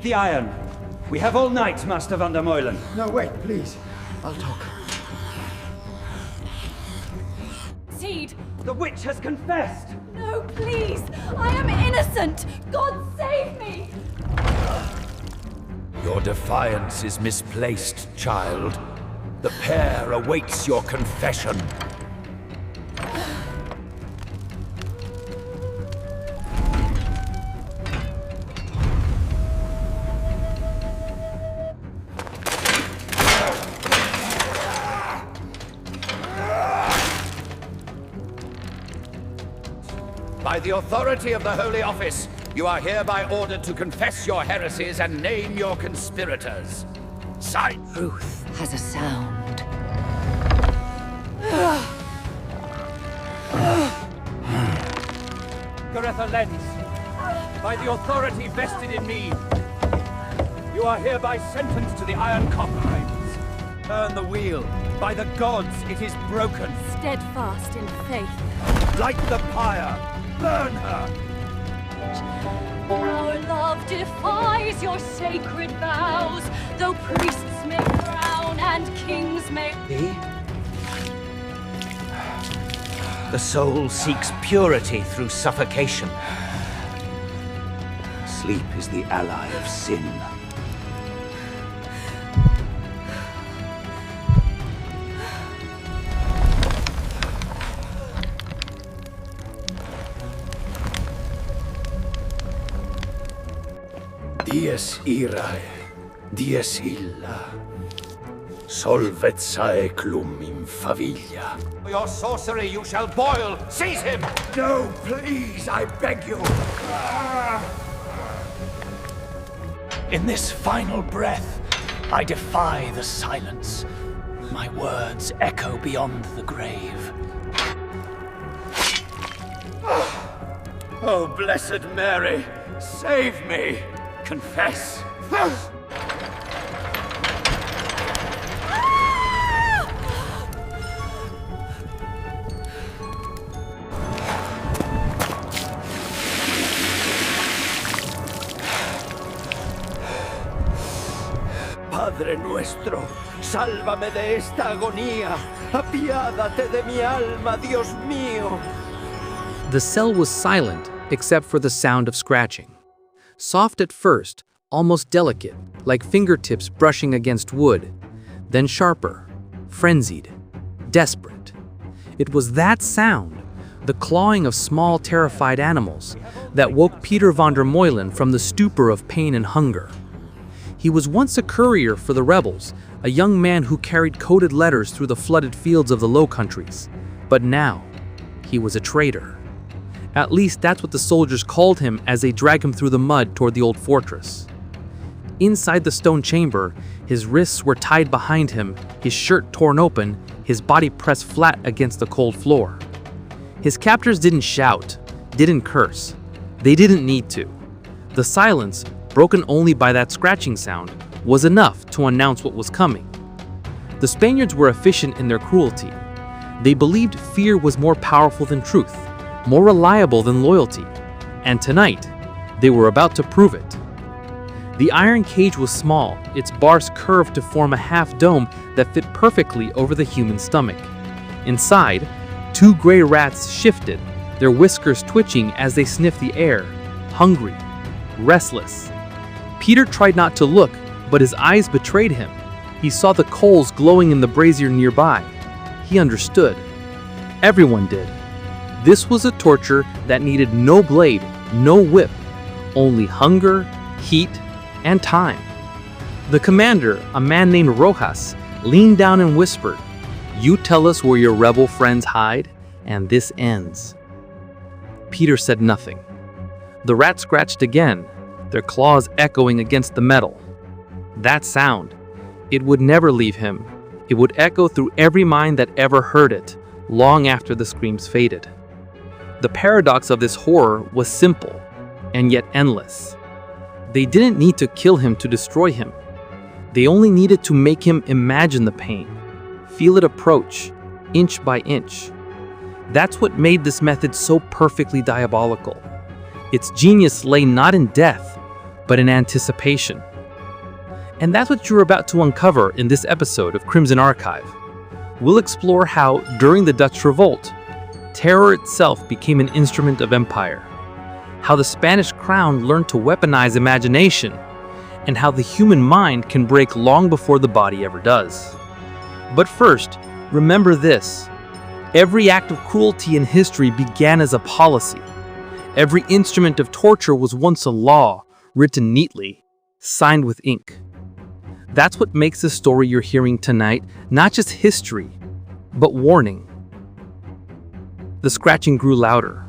the iron. We have all night, Master van der Meulen. No, wait, please. I'll talk. Seed! The witch has confessed! No, please! I am innocent! God save me! Your defiance is misplaced, child. The pair awaits your confession. By the authority of the Holy Office, you are hereby ordered to confess your heresies and name your conspirators. Sight. Truth has a sound. Garetha Lenz, by the authority vested in me, you are hereby sentenced to the Iron Coffin's. Turn the wheel. By the gods, it is broken. Steadfast in faith. Light the pyre. Burn her. Our love defies your sacred vows, though priests may frown and kings may... The soul seeks purity through suffocation. Sleep is the ally of sin. Dies irae, dies illa, solvet saeclum in favilla. For your sorcery you shall boil! Seize him! No, please, I beg you! In this final breath, I defy the silence. My words echo beyond the grave. Oh, Blessed Mary, save me! Confess! Padre nuestro, sálvame de esta agonía. Apiádate de mi alma, Dios mío. The cell was silent except for the sound of scratching. Soft at first, almost delicate, like fingertips brushing against wood, then sharper, frenzied, desperate. It was that sound, the clawing of small, terrified animals, that woke Peter van der Meulen from the stupor of pain and hunger. He was once a courier for the rebels, a young man who carried coded letters through the flooded fields of the Low Countries. But now, he was a traitor. At least that's what the soldiers called him as they dragged him through the mud toward the old fortress. Inside the stone chamber, his wrists were tied behind him, his shirt torn open, his body pressed flat against the cold floor. His captors didn't shout, didn't curse. They didn't need to. The silence, broken only by that scratching sound, was enough to announce what was coming. The Spaniards were efficient in their cruelty. They believed fear was more powerful than truth, more reliable than loyalty, and tonight, they were about to prove it. The iron cage was small, its bars curved to form a half-dome that fit perfectly over the human stomach. Inside, two gray rats shifted, their whiskers twitching as they sniffed the air, hungry, restless. Peter tried not to look, but his eyes betrayed him. He saw the coals glowing in the brazier nearby. He understood. Everyone did. This was a torture that needed no blade, no whip, only hunger, heat, and time. The commander, a man named Rojas, leaned down and whispered, "You tell us where your rebel friends hide, and this ends." Peter said nothing. The rats scratched again, their claws echoing against the metal. That sound, it would never leave him. It would echo through every mind that ever heard it, long after the screams faded. The paradox of this horror was simple, and yet endless. They didn't need to kill him to destroy him. They only needed to make him imagine the pain, feel it approach, inch by inch. That's what made this method so perfectly diabolical. Its genius lay not in death, but in anticipation. And that's what you're about to uncover in this episode of Crimson Archive. We'll explore how, during the Dutch Revolt, terror itself became an instrument of empire, how the Spanish crown learned to weaponize imagination, and how the human mind can break long before the body ever does. But first, remember this. Every act of cruelty in history began as a policy. Every instrument of torture was once a law, written neatly, signed with ink. That's what makes the story you're hearing tonight not just history, but warning. The scratching grew louder.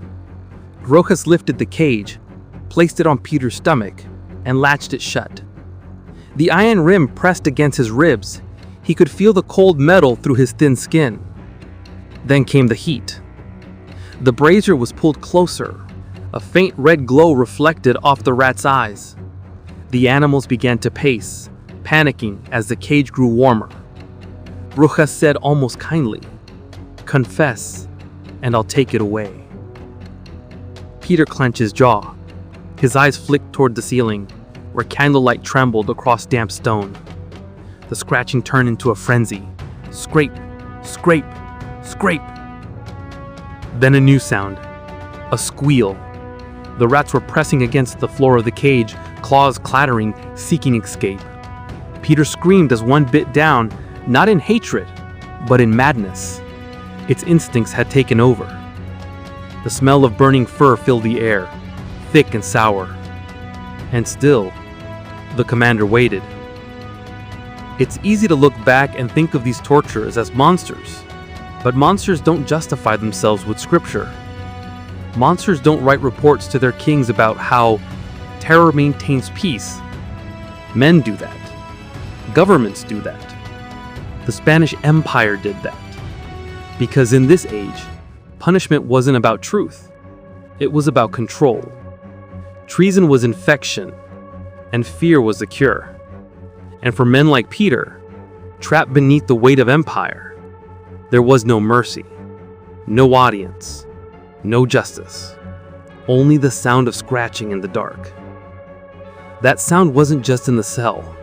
Rojas lifted the cage, placed it on Peter's stomach, and latched it shut. The iron rim pressed against his ribs. He could feel the cold metal through his thin skin. Then came the heat. The brazier was pulled closer. A faint red glow reflected off the rat's eyes. The animals began to pace, panicking as the cage grew warmer. Rojas said almost kindly, "Confess, and I'll take it away." Peter clenched his jaw. His eyes flicked toward the ceiling, where candlelight trembled across damp stone. The scratching turned into a frenzy. Scrape, scrape, scrape. Then a new sound. A squeal. The rats were pressing against the floor of the cage, claws clattering, seeking escape. Peter screamed as one bit down, not in hatred, but in madness. Its instincts had taken over. The smell of burning fur filled the air, thick and sour. And still, the commander waited. It's easy to look back and think of these torturers as monsters, but monsters don't justify themselves with scripture. Monsters don't write reports to their kings about how terror maintains peace. Men do that. Governments do that. The Spanish Empire did that. Because in this age, punishment wasn't about truth. It was about control. Treason was infection, and fear was the cure. And for men like Peter, trapped beneath the weight of empire, there was no mercy, no audience, no justice, only the sound of scratching in the dark. That sound wasn't just in the cell.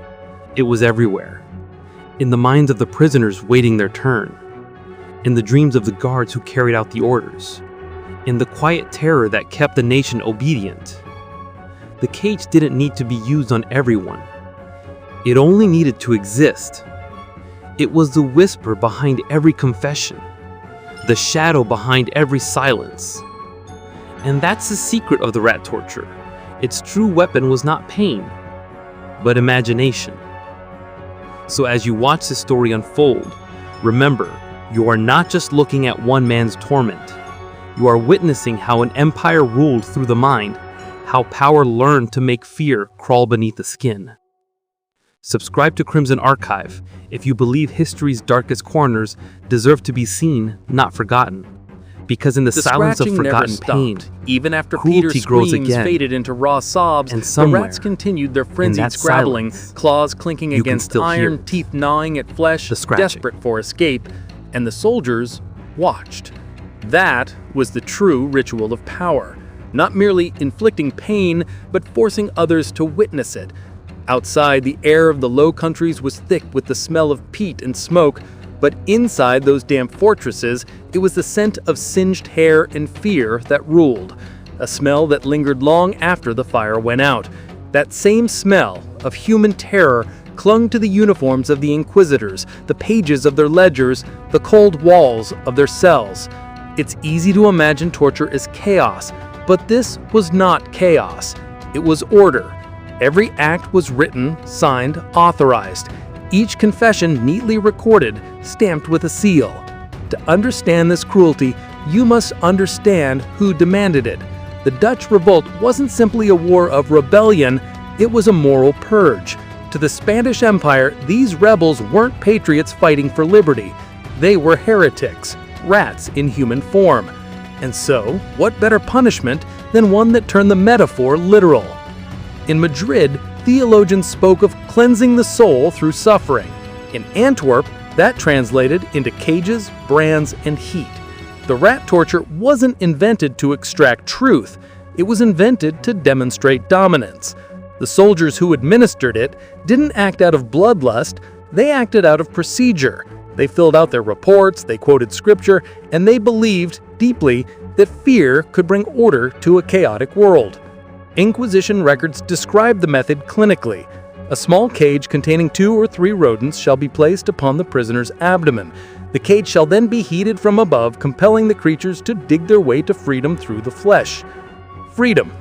It was everywhere, in the minds of the prisoners waiting their turn, in the dreams of the guards who carried out the orders, in the quiet terror that kept the nation obedient. The cage didn't need to be used on everyone. It only needed to exist. It was the whisper behind every confession, the shadow behind every silence. And that's the secret of the rat torture. Its true weapon was not pain, but imagination. So as you watch this story unfold, remember, you are not just looking at one man's torment. You are witnessing how an empire ruled through the mind, how power learned to make fear crawl beneath the skin. Subscribe to Crimson Archive if you believe history's darkest corners deserve to be seen, not forgotten. Because in the silence of forgotten pain, even after cruelty Peter's grows screams again. faded into raw sobs, And the somewhere, rats continued their in frenzied that scrabbling, silence, claws clinking you can against still hear iron, it. teeth gnawing at flesh, The scratching. desperate for escape, and the soldiers watched. That was the true ritual of power, not merely inflicting pain, but forcing others to witness it. Outside, the air of the Low Countries was thick with the smell of peat and smoke, but inside those damp fortresses, it was the scent of singed hair and fear that ruled, a smell that lingered long after the fire went out. That same smell of human terror clung to the uniforms of the inquisitors, the pages of their ledgers, the cold walls of their cells. It's easy to imagine torture as chaos, but this was not chaos. It was order. Every act was written, signed, authorized. Each confession neatly recorded, stamped with a seal. To understand this cruelty, you must understand who demanded it. The Dutch Revolt wasn't simply a war of rebellion, it was a moral purge. To the Spanish Empire, these rebels weren't patriots fighting for liberty. They were heretics, rats in human form. And so, what better punishment than one that turned the metaphor literal? In Madrid, theologians spoke of cleansing the soul through suffering. In Antwerp, that translated into cages, brands, and heat. The rat torture wasn't invented to extract truth. It was invented to demonstrate dominance. The The soldiers who administered it didn't act out of bloodlust, they acted out of procedure. They filled out their reports, they quoted scripture, and they believed deeply that fear could bring order to a chaotic world. Inquisition records describe the method clinically. A small cage containing 2 or 3 rodents shall be placed upon the prisoner's abdomen. The cage shall then be heated from above, compelling the creatures to dig their way to freedom through the flesh. Freedom.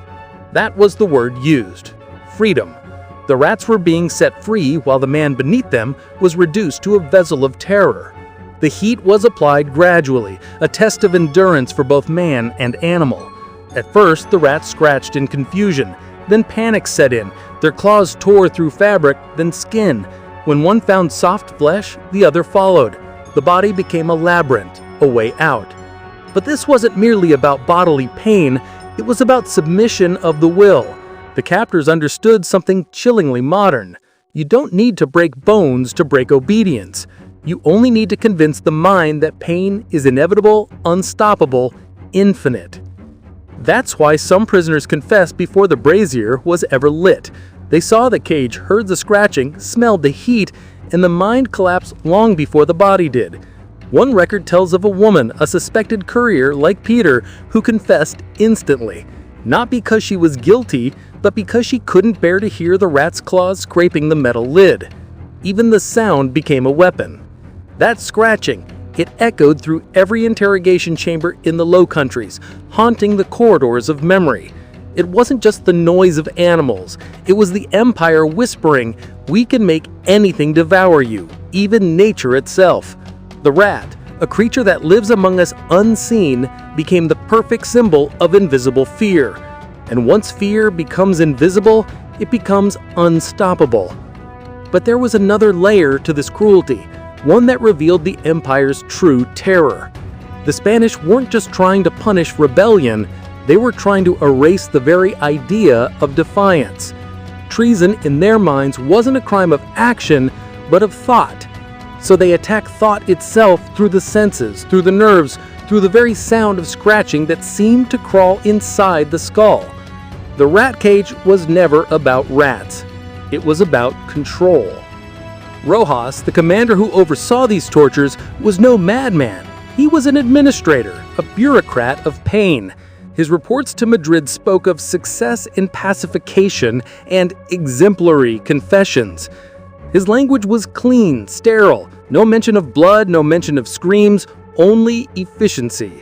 That was the word used. Freedom. The rats were being set free while the man beneath them was reduced to a vessel of terror. The heat was applied gradually, a test of endurance for both man and animal. At first, the rats scratched in confusion. Then panic set in. Their claws tore through fabric, then skin. When one found soft flesh, the other followed. The body became a labyrinth, a way out. But this wasn't merely about bodily pain, it was about submission of the will. The captors understood something chillingly modern. You don't need to break bones to break obedience. You only need to convince the mind that pain is inevitable, unstoppable, infinite. That's why some prisoners confessed before the brazier was ever lit. They saw the cage, heard the scratching, smelled the heat, and the mind collapsed long before the body did. One record tells of a woman, a suspected courier like Peter, who confessed instantly. Not because she was guilty, but because she couldn't bear to hear the rat's claws scraping the metal lid. Even the sound became a weapon. That scratching, it echoed through every interrogation chamber in the Low Countries, haunting the corridors of memory. It wasn't just the noise of animals, it was the Empire whispering, "We can make anything devour you, even nature itself." The rat, a creature that lives among us unseen, became the perfect symbol of invisible fear. And once fear becomes invisible, it becomes unstoppable. But there was another layer to this cruelty, one that revealed the Empire's true terror. The Spanish weren't just trying to punish rebellion, they were trying to erase the very idea of defiance. Treason in their minds wasn't a crime of action, but of thought. So they attacked thought itself through the senses, through the nerves, through the very sound of scratching that seemed to crawl inside the skull. The rat cage was never about rats. It was about control. Rojas, the commander who oversaw these tortures, was no madman. He was an administrator, a bureaucrat of pain. His reports to Madrid spoke of success in pacification and exemplary confessions. His language was clean, sterile, no mention of blood, no mention of screams, only efficiency.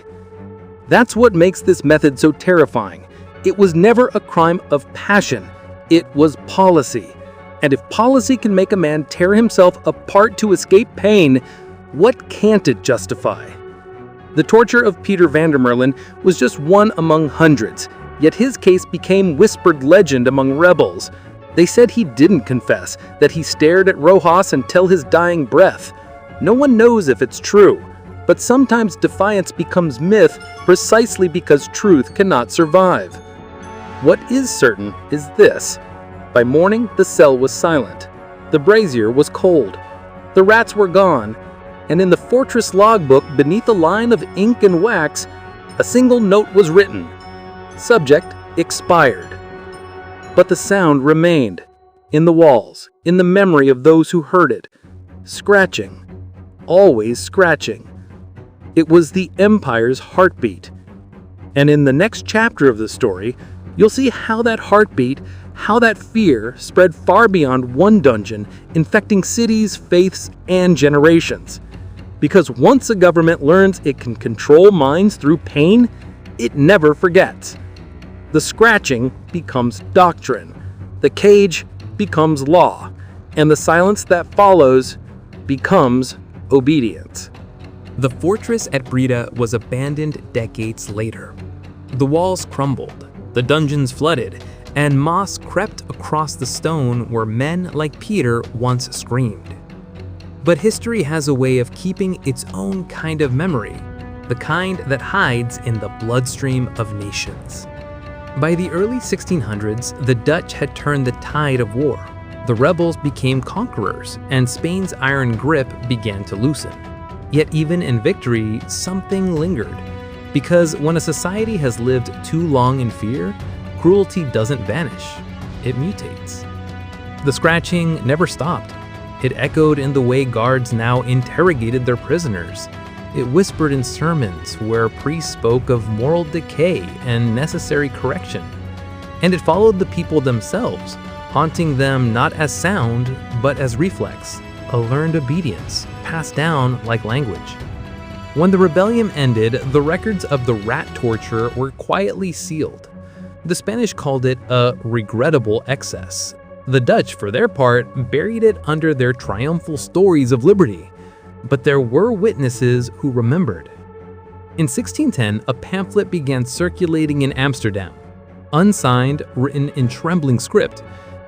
That's what makes this method so terrifying. It was never a crime of passion, it was policy. And if policy can make a man tear himself apart to escape pain, what can't it justify? The torture of Peter van der Merlen was just one among hundreds, yet his case became whispered legend among rebels. They said he didn't confess, that he stared at Rojas until his dying breath. No one knows if it's true, but sometimes defiance becomes myth precisely because truth cannot survive. What is certain is this. By morning, the cell was silent. The brazier was cold. The rats were gone, and in the fortress logbook beneath a line of ink and wax, a single note was written. Subject expired. But the sound remained, in the walls, in the memory of those who heard it. Scratching. Always scratching. It was the Empire's heartbeat. And in the next chapter of the story, you'll see how that heartbeat, how that fear spread far beyond one dungeon, infecting cities, faiths, and generations. Because once a government learns it can control minds through pain, it never forgets. The scratching becomes doctrine, the cage becomes law, and the silence that follows becomes obedience. The fortress at Breda was abandoned decades later. The walls crumbled, the dungeons flooded, and moss crept across the stone where men like Peter once screamed. But history has a way of keeping its own kind of memory, the kind that hides in the bloodstream of nations. By the early 1600s, the Dutch had turned the tide of war. The rebels became conquerors, and Spain's iron grip began to loosen. Yet even in victory, something lingered. Because when a society has lived too long in fear, cruelty doesn't vanish. it mutates. The scratching never stopped. It echoed in the way guards now interrogated their prisoners. It whispered in sermons where priests spoke of moral decay and necessary correction. And it followed the people themselves, haunting them not as sound, but as reflex, a learned obedience, passed down like language. When the rebellion ended, the records of the rat torture were quietly sealed. The Spanish called it a regrettable excess. The Dutch, for their part, buried it under their triumphal stories of liberty. But there were witnesses who remembered. In 1610, a pamphlet began circulating in Amsterdam. Unsigned, written in trembling script,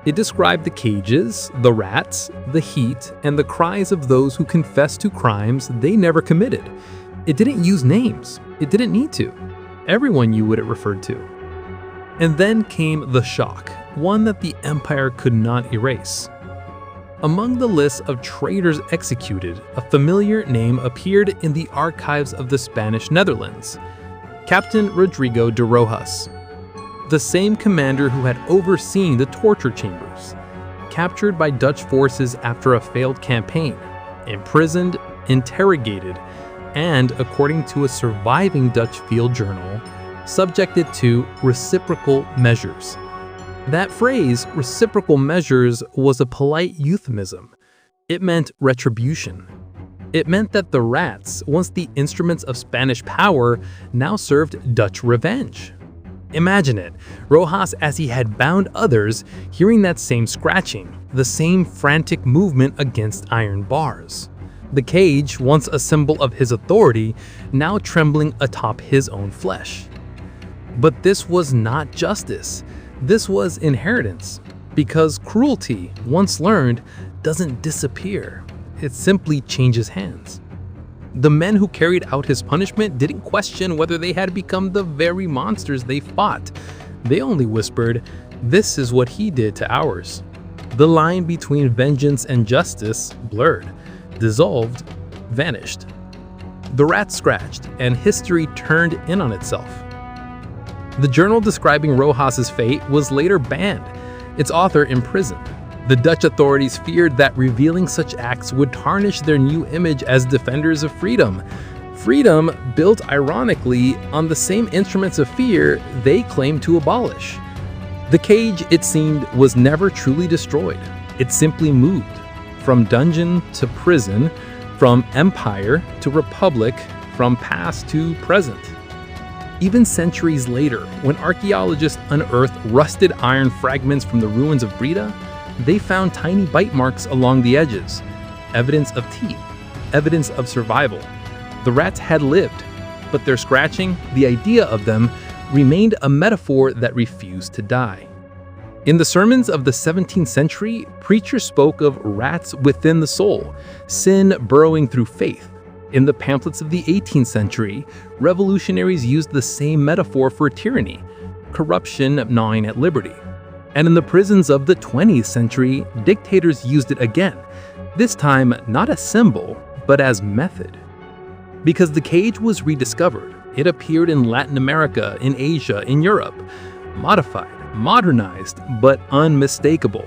it described the cages, the rats, the heat, and the cries of those who confessed to crimes they never committed. It didn't use names. It didn't need to. Everyone knew what it referred to. And then came the shock, one that the empire could not erase. Among the list of traitors executed, a familiar name appeared in the archives of the Spanish Netherlands: Captain Rodrigo de Rojas, the same commander who had overseen the torture chambers. Captured by Dutch forces after a failed campaign, imprisoned, interrogated, and, according to a surviving Dutch field journal, subjected to reciprocal measures. That phrase, reciprocal measures, was a polite euphemism. It meant retribution. It meant that the rats, once the instruments of Spanish power, now served Dutch revenge. Imagine it, Rojas, as he had bound others, hearing that same scratching, the same frantic movement against iron bars. The cage, once a symbol of his authority, now trembling atop his own flesh. But this was not justice. This was inheritance. Because cruelty, once learned, doesn't disappear. It simply changes hands. The men who carried out his punishment didn't question whether they had become the very monsters they fought. They only whispered, "This is what he did to ours." The line between vengeance and justice blurred, dissolved, vanished. The rats scratched, and history turned in on itself. The journal describing Rojas's fate was later banned, its author imprisoned. The Dutch authorities feared that revealing such acts would tarnish their new image as defenders of freedom. Freedom built ironically on the same instruments of fear they claimed to abolish. The cage, it seemed, was never truly destroyed. It simply moved from dungeon to prison, from empire to republic, from past to present. Even centuries later, when archaeologists unearthed rusted iron fragments from the ruins of Breda, they found tiny bite marks along the edges, evidence of teeth, evidence of survival. The rats had lived, but their scratching, the idea of them, remained a metaphor that refused to die. In the sermons of the 17th century, preachers spoke of rats within the soul, sin burrowing through faith. In the pamphlets of the 18th century, revolutionaries used the same metaphor for tyranny, corruption gnawing at liberty. And in the prisons of the 20th century, dictators used it again, this time not as symbol, but as method. Because the cage was rediscovered, it appeared in Latin America, in Asia, in Europe, modified, modernized, but unmistakable.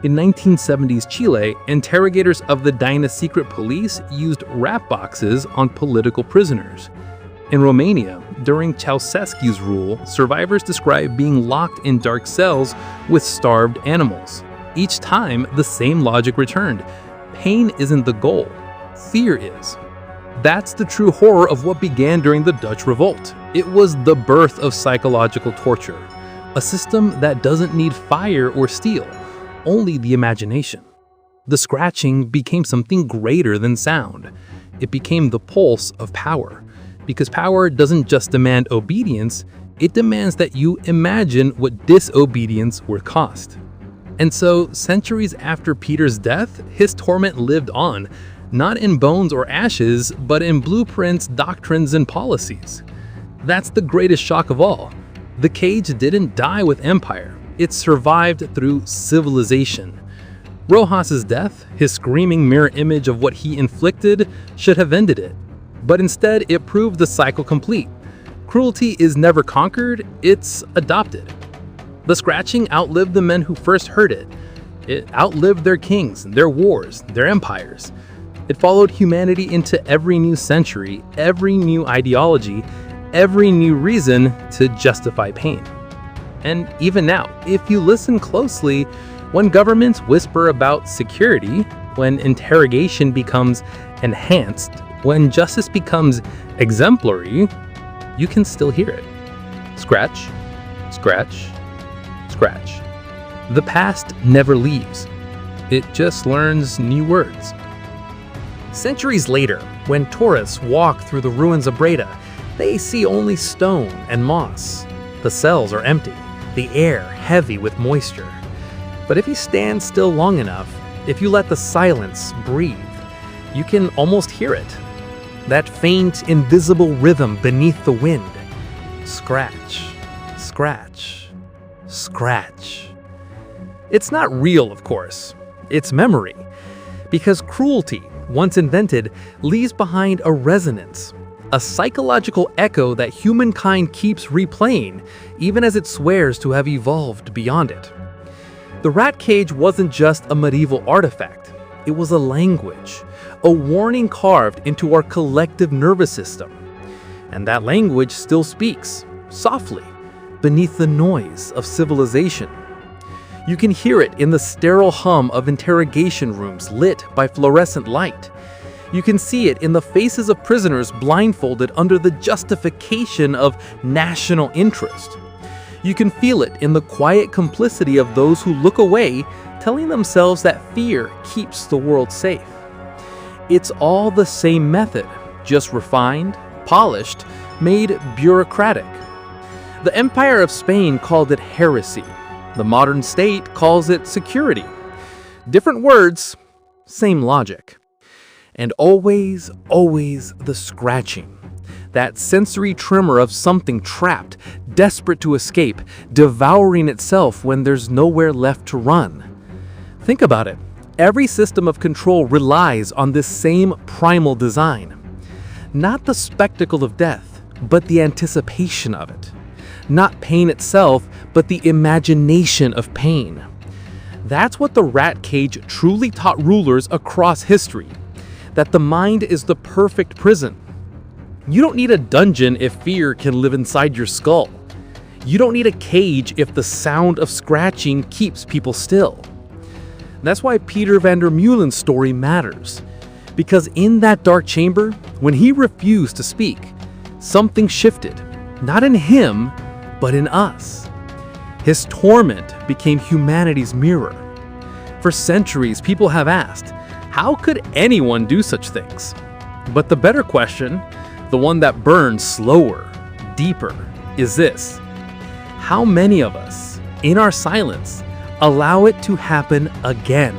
In 1970s Chile, interrogators of the Dina secret police used rat boxes on political prisoners. In Romania, during Ceausescu's rule, survivors described being locked in dark cells with starved animals. Each time, the same logic returned. Pain isn't the goal, fear is. That's the true horror of what began during the Dutch Revolt. It was the birth of psychological torture, a system that doesn't need fire or steel, only the imagination. The scratching became something greater than sound. It became the pulse of power. Because power doesn't just demand obedience, it demands that you imagine what disobedience would cost. And so, centuries after Peter's death, his torment lived on, not in bones or ashes, but in blueprints, doctrines, and policies. That's the greatest shock of all. The cage didn't die with empire. It survived through civilization. Rojas's death, his screaming mirror image of what he inflicted, should have ended it. But instead, it proved the cycle complete. Cruelty is never conquered, it's adopted. The scratching outlived the men who first heard it. It outlived their kings, their wars, their empires. It followed humanity into every new century, every new ideology, every new reason to justify pain. And even now, if you listen closely, when governments whisper about security, when interrogation becomes enhanced, when justice becomes exemplary, you can still hear it. Scratch, scratch, scratch. The past never leaves. It just learns new words. Centuries later, when tourists walk through the ruins of Breda, they see only stone and moss. The cells are empty, the air heavy with moisture. But if you stand still long enough, if you let the silence breathe, you can almost hear it. That faint, invisible rhythm beneath the wind. Scratch, scratch, scratch. It's not real, of course. It's memory. Because cruelty, once invented, leaves behind a resonance, a psychological echo that humankind keeps replaying, even as it swears to have evolved beyond it. The rat cage wasn't just a medieval artifact. It was a language, a warning carved into our collective nervous system. And that language still speaks, softly, beneath the noise of civilization. You can hear it in the sterile hum of interrogation rooms lit by fluorescent light. You can see it in the faces of prisoners blindfolded under the justification of national interest. You can feel it in the quiet complicity of those who look away, telling themselves that fear keeps the world safe. It's all the same method, just refined, polished, made bureaucratic. The Empire of Spain called it heresy. The modern state calls it security. Different words, same logic. And always, always the scratching. That sensory tremor of something trapped, desperate to escape, devouring itself when there's nowhere left to run. Think about it. Every system of control relies on this same primal design. Not the spectacle of death, but the anticipation of it. Not pain itself, but the imagination of pain. That's what the rat cage truly taught rulers across history. That the mind is the perfect prison. You don't need a dungeon if fear can live inside your skull. You don't need a cage if the sound of scratching keeps people still. That's why Peter van der Meulen's story matters. Because in that dark chamber, when he refused to speak, something shifted. Not in him, but in us. His torment became humanity's mirror. For centuries, people have asked, how could anyone do such things? But the better question, the one that burns slower, deeper, is this. How many of us, in our silence, allow it to happen again?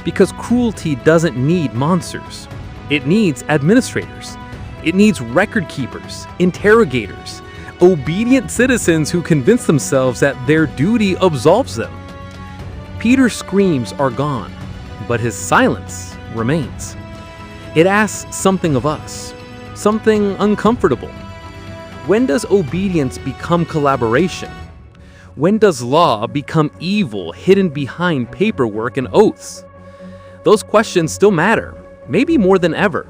Because cruelty doesn't need monsters. It needs administrators. It needs record keepers, interrogators, obedient citizens who convince themselves that their duty absolves them. Peter's screams are gone, but his silence remains. It asks something of us, something uncomfortable. When does obedience become collaboration? When does law become evil hidden behind paperwork and oaths? Those questions still matter, maybe more than ever.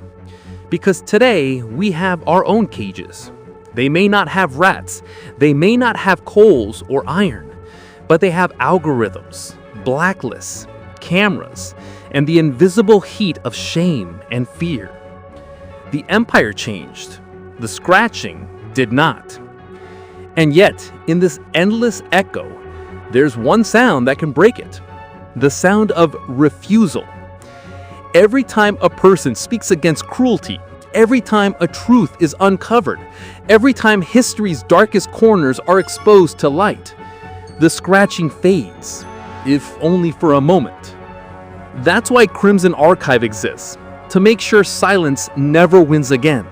Because today we have our own cages. They may not have rats, they may not have coals or iron, but they have algorithms, blacklists, cameras, and the invisible heat of shame and fear. The empire changed, the scratching did not. And yet, in this endless echo, there's one sound that can break it. The sound of refusal. Every time a person speaks against cruelty, every time a truth is uncovered, every time history's darkest corners are exposed to light, the scratching fades, if only for a moment. That's why Crimson Archive exists, to make sure silence never wins again.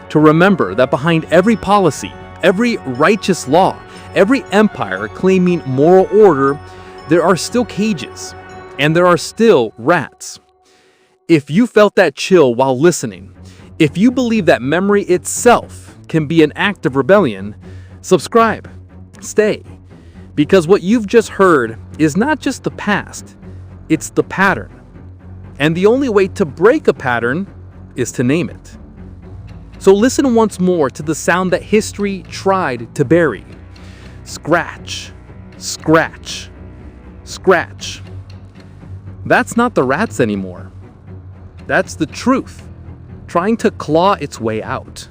To remember that behind every policy, every righteous law, every empire claiming moral order, there are still cages, and there are still rats. If you felt that chill while listening, if you believe that memory itself can be an act of rebellion, subscribe, stay, Because what you've just heard is not just the past, it's the pattern. And the only way to break a pattern is to name it. So listen once more to the sound that history tried to bury. Scratch, scratch, scratch. That's not the rats anymore. That's the truth, trying to claw its way out.